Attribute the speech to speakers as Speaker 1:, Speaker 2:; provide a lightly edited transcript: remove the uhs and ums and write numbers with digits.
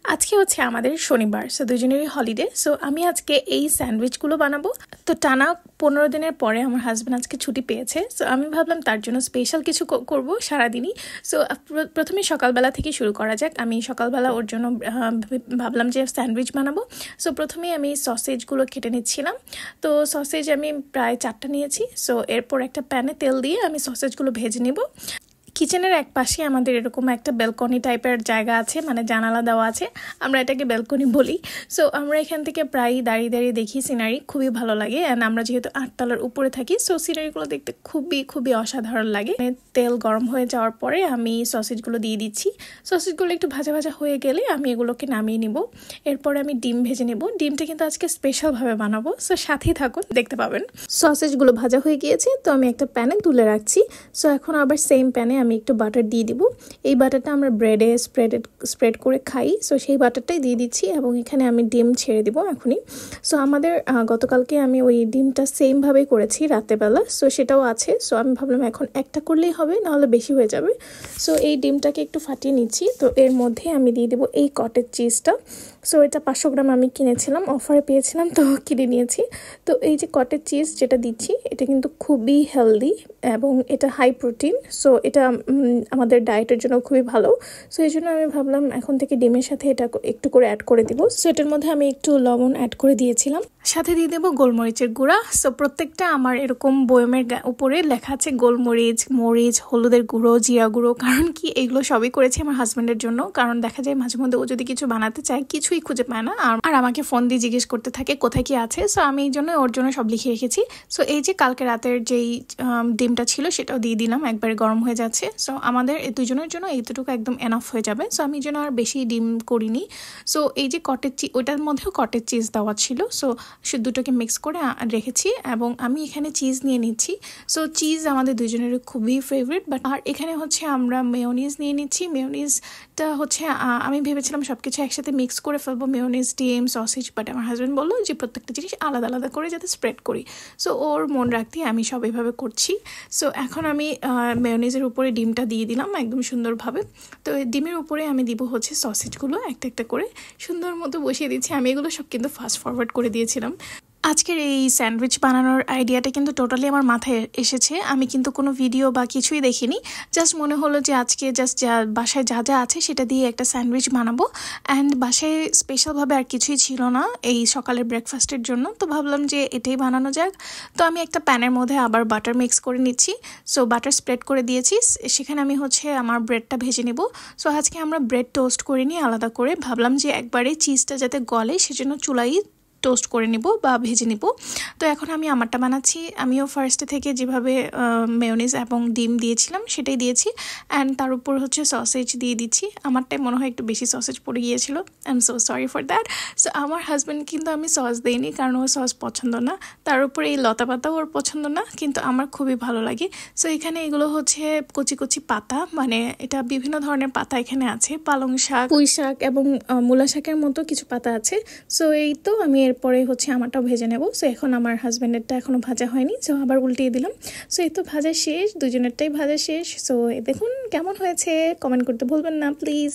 Speaker 1: আজকে হচ্ছে আমাদের শনিবার, সো দুজনেরই হলিডে। সো আমি আজকে এই স্যান্ডউইচগুলো বানাবো। তো টানা 15 দিনের পরে আমার হাজব্যান্ড আজকে ছুটি পেয়েছে, সো আমি ভাবলাম তার জন্য স্পেশাল কিছু করবো সারাদিনই। সো প্রথমে সকালবেলা থেকে শুরু করা যাক। আমি সকালবেলা ওর জন্য ভাবলাম যে স্যান্ডউইচ বানাবো। সো প্রথমেই আমি সসেজগুলো কেটে নিচ্ছিলাম। তো সসেজ আমি প্রায় 4টা নিয়েছি। সো এরপর একটা প্যানে তেল দিয়ে আমি সসেজগুলো ভেজে নিব। কিচেনের এক পাশে আমাদের এরকম একটা ব্যালকনি টাইপের জায়গা আছে, মানে জানালা দেওয়া আছে, আমরা এটাকে ব্যালকনি বলি। সো আমরা এখান থেকে প্রায়ই দাঁড়িয়ে দাঁড়িয়ে দেখি সিনারি, খুবই ভালো লাগে। অ্যান্ড আমরা যেহেতু 8 তলার উপরে থাকি, সো সিনারিগুলো দেখতে খুবই খুবই অসাধারণ লাগে। তেল গরম হয়ে যাওয়ার পরে আমি সসেজগুলো দিয়ে দিচ্ছি। সসেজগুলো একটু ভাজা ভাজা হয়ে গেলে আমি এগুলোকে নামিয়ে নিব। এরপরে আমি ডিম ভেজে নেব। ডিমটা কিন্তু আজকে স্পেশালভাবে বানাবো, সো সাথেই থাকুন, দেখতে পাবেন। সসেজগুলো ভাজা হয়ে গিয়েছে, তো আমি একটা প্যানে তুলে রাখছি। সো এখন আবার সেম প্যানে আমি একটু বাটার দিয়ে দিব। এই বাটারটা আমরা ব্রেডে স্প্রেড করে খাই, সো সেই বাটারটাই দিয়ে দিচ্ছি এবং এখানে আমি ডিম ছেড়ে দিব এখনই। সো আমাদের গতকালকে আমি ওই ডিমটা সেমভাবেই করেছি রাতেরবেলা, সো সেটাও আছে। সো আমি ভাবলাম এখন একটা করলেই হবে, নাহলে বেশি হয়ে যাবে। সো এই ডিমটাকে একটু ফাটিয়ে নিচ্ছি। তো এর মধ্যে আমি দিয়ে দেবো এই কটেজ চিজটা। সো এটা 500 গ্রাম আমি কিনেছিলাম, অফারে পেয়েছিলাম, তো কিনে নিয়েছি। তো এই যে কটেজ চিজ যেটা দিচ্ছি, এটা কিন্তু খুবই হেলদি এবং এটা হাই প্রোটিন। সো এটা আমাদের ডায়েটের জন্য খুবই ভালো। সো এই জন্য আমি ভাবলাম এখন থেকে ডিমের সাথে এটা একটু করে অ্যাড করে দিব। সো এটার মধ্যে আমি একটু লবণ অ্যাড করে দিয়েছিলাম, সাথে দিয়ে দেবো গোলমরিচের গুঁড়া। সো প্রত্যেকটা আমার এরকম বয়মের উপরে লেখা আছে গোলমরিচ, মরিচ, হলুদের গুঁড়ো, জিরা গুঁড়ো। কারণ কি, এগুলো সবই করেছি আমার হাজব্যান্ডের জন্য। কারণ দেখা যায় মাঝে মধ্যে ও যদি কিছু বানাতে চায়, কিছুই খুঁজে পায় না, আর আমাকে ফোন দিয়ে জিজ্ঞেস করতে থাকে কোথায় কি আছে। সো আমি এই জন্য ওর জন্য সব লিখে রেখেছি। সো এই যে কালকে রাতের যেই ডিমটা ছিল সেটাও দিয়ে দিলাম, একবারে গরম হয়ে যাচ্ছে। সো আমাদের এই দুজনের জন্য এইটুকু একদম এনাফ হয়ে যাবে। সো আমি যেন আর বেশি ডিম করিনি। সো এই যে ওইটার মধ্যেও কটেজ চিজ দেওয়া ছিল। সো দুটোকে মিক্স করে রেখেছি এবং আমি এখানে চিজ নিয়ে নিচ্ছি। সো চিজ আমাদের দুজনের খুবই ফেভারিট। বাট আর এখানে হচ্ছে আমরা মেয়োনিজ নিয়ে নিচ্ছি। মেয়োনিজটা হচ্ছে আমি ভেবেছিলাম সব কিছু একসাথে মিক্স করে ফেলবো, মেয়োনিজ, ডিম, সসেজ। বাট আমার হাজব্যান্ড বললো যে প্রত্যেকটা জিনিস আলাদা আলাদা করে যাতে স্প্রেড করি। সো ওর মন রাখতে আমি সব এইভাবে করছি। সো এখন আমি মেয়োনিজের উপরে ডিমটা দিয়ে দিলাম একদম সুন্দরভাবে। তো ডিমের উপরে আমি দিব হচ্ছে সসেজগুলো একটা একটা করে সুন্দর মতো বসিয়ে দিচ্ছি। আমি এগুলো সব কিন্তু ফাস্ট ফরওয়ার্ড করে দিয়েছিলাম। আজকের এই স্যান্ডউইচ বানানোর আইডিয়াটা কিন্তু টোটালি আমার মাথায় এসেছে। আমি কিন্তু কোনো ভিডিও বা কিছুই দেখিনি, জাস্ট মনে হলো যে আজকে জাস্ট বাসায় যা যা আছে সেটা দিয়ে একটা স্যান্ডউইচ বানাবো। অ্যান্ড বাসায় স্পেশালভাবে আর কিছুই ছিল না এই সকালের ব্রেকফাস্টের জন্য, তো ভাবলাম যে এটাই বানানো যাক। তো আমি একটা প্যানের মধ্যে আবার বাটার মিক্স করে নিচ্ছি। সো বাটার স্প্রেড করে দিয়েছি, সেখানে আমি হচ্ছে আমার ব্রেডটা ভেজে নেব। সো আজকে আমরা ব্রেড টোস্ট করে নিই আলাদা করে, ভাবলাম যে একবারে চিজটা যাতে গলে সেজন্য চুলাই টোস্ট করে নিব বা ভেজে নিব। তো এখন আমি আমারটা বানাচ্ছি। আমিও ফার্স্টে থেকে যেভাবে মেয়োনিজ এবং ডিম দিয়েছিলাম সেটাই দিয়েছি, অ্যান্ড তার উপর হচ্ছে সসেজ দিয়ে দিচ্ছি। আমারটাই মনে হয় একটু বেশি সসেজ পড়ে গিয়েছিল, I am so sorry for that. So আমার হাজব্যান্ড কিন্তু আমি সস দিইনি, কারণ ওর সস পছন্দ না। তার উপরে এই লতা পাতাও ওর পছন্দ না, কিন্তু আমার খুবই ভালো লাগে। সো এখানে এগুলো হচ্ছে কচি কচি পাতা, মানে এটা বিভিন্ন ধরনের পাতা এখানে আছে, পালং শাক, পুঁই শাক এবং মূলা শাকের মতো কিছু পাতা আছে। সো এই তো আমি এরপরে হচ্ছে আমারটাও ভেজে নেব। সো এখন আমার হাজব্যান্ডেরটা এখনও ভাজা হয়নি, সো আবার উল্টিয়ে দিলাম। সো এই তো ভাজা শেষ, দুজনেরটাই ভাজা শেষ। সো দেখুন কেমন হয়েছে, কমেন্ট করতে ভুলবেন না প্লিজ।